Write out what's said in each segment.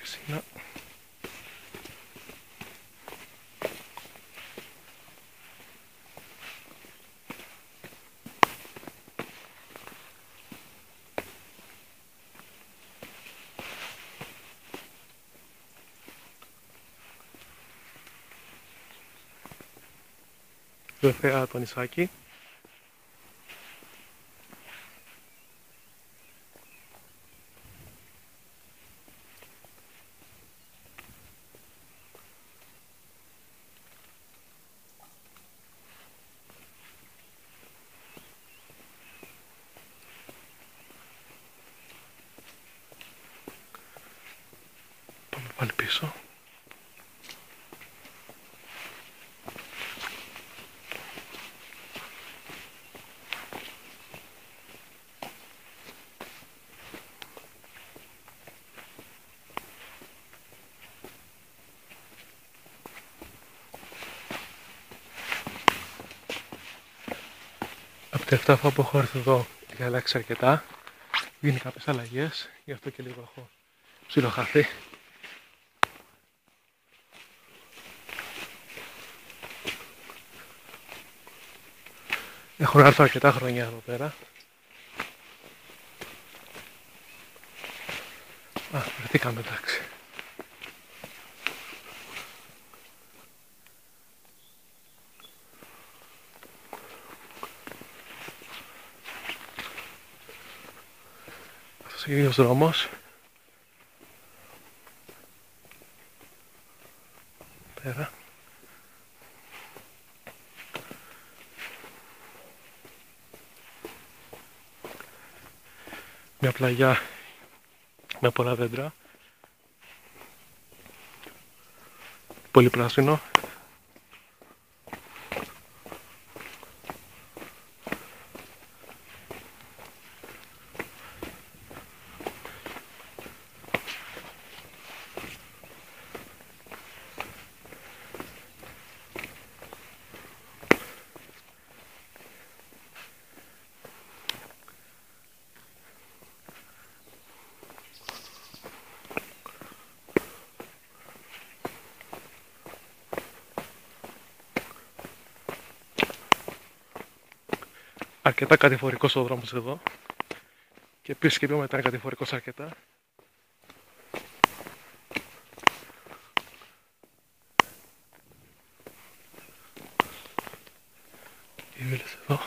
Σύνα. Βέβαια το νησάκι. Πάμε πάλι πίσω. Από τα 7 φορά που έχω έρθει εδώ έχει αλλάξει αρκετά. Γίνει κάποιες αλλαγές, γι' αυτό και λίγο έχω ψιλοχαθεί. Έχω έρθει αρκετά χρόνια εδώ πέρα. Α, βρεθήκαμε εντάξει. Αυτός είναι ο ίδιος δρόμος. Πέρα. Μια πλαγιά με πολλά δέντρα. Πολύ πράσινο. Αρκετά κατηφορικός ο δρόμος εδώ. Και επίσης και πιο μετά είναι κατηφορικός αρκετά. Οι βίλες εδώ.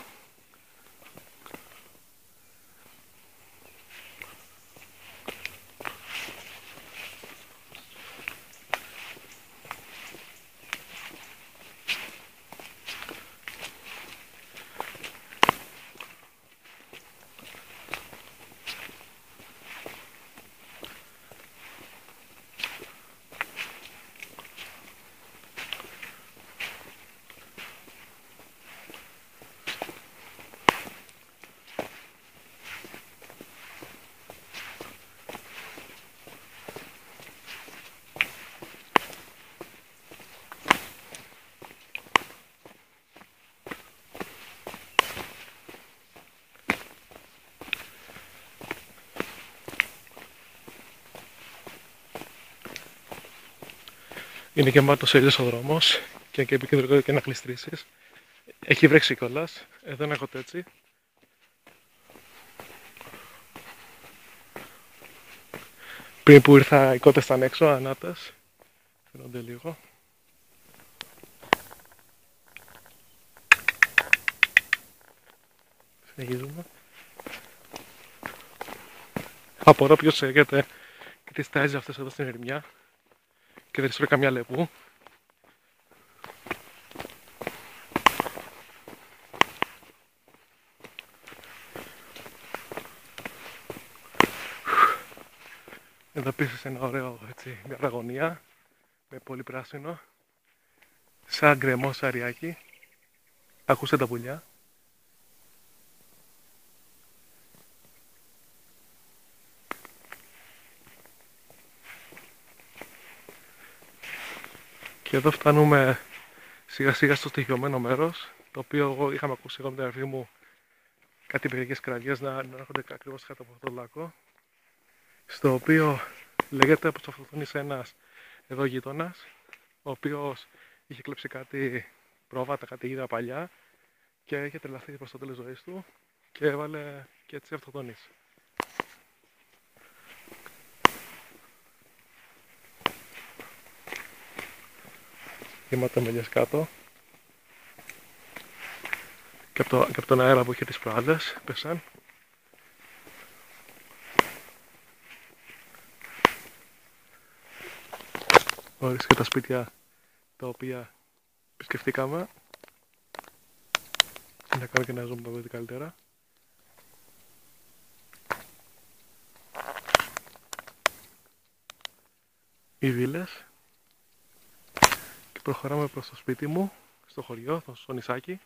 Είναι γεμάτος ήλιος ο δρόμος και επικεντρικό και να γλιστρήσεις. Έχει βρέξει κιόλας. Εδώ είναι έτσι. Πριν που ήρθα οι κότες ήταν έξω, ανάτας. Φαίνονται λίγο. Συνεχίζουμε. Απορώ ποιος έρχεται και τις τάζει αυτές εδώ στην ερημιά και δεν τις βρει καμιά λεπού. Εδώ επίσης ένα ωραίο έτσι, μια αγωνία με πολύ πράσινο, σαν γκρεμό σαριάκι. Ακούστε τα πουλιά. Και εδώ φτάνουμε σιγά σιγά στο στοιχειωμένο μέρος, το οποίο εγώ είχαμε ακούσει εγώ με την αδερφή μου κάτι περίεργες κραυγές να έρχονται ακριβώς κάτω από αυτό το λάκκο, στο οποίο Λέγεται πως αυτοκτόνησε ένας εδώ γείτονας, ο οποίος είχε κλέψει κάτι πρόβατα, κάτι είδα παλιά και είχε τρελαθεί προς το τέλος ζωής του και έβαλε και έτσι αυτοκτόνησε. Κύματα μελιές κάτω και από τον αέρα που είχε τις προάλλες πέσαν. Ορίστε και τα σπίτια τα οποία επισκεφτήκαμε. Να κάνω και ένα zoom που καλύτερα. Οι βίλες. Και προχωράμε προς το σπίτι μου, στο χωριό, στο νησάκι.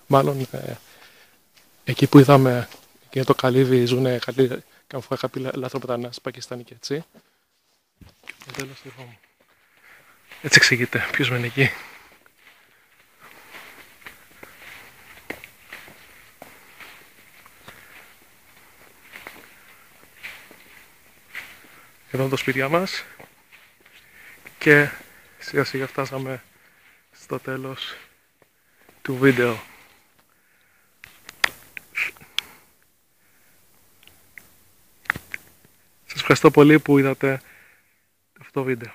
Μάλλον εκεί που είδαμε και το καλύβι ζουνε κάποιοι λαθροπετανάστες Πακιστάνοι και έτσι. Και τέλος λοιπόν. Έτσι εξηγείται ποιος μένει εκεί. Εδώ είναι το σπίτια μας και σιγά σιγά φτάσαμε στο τέλος του βίντεο. Σας ευχαριστώ πολύ που είδατε αυτό το βίντεο.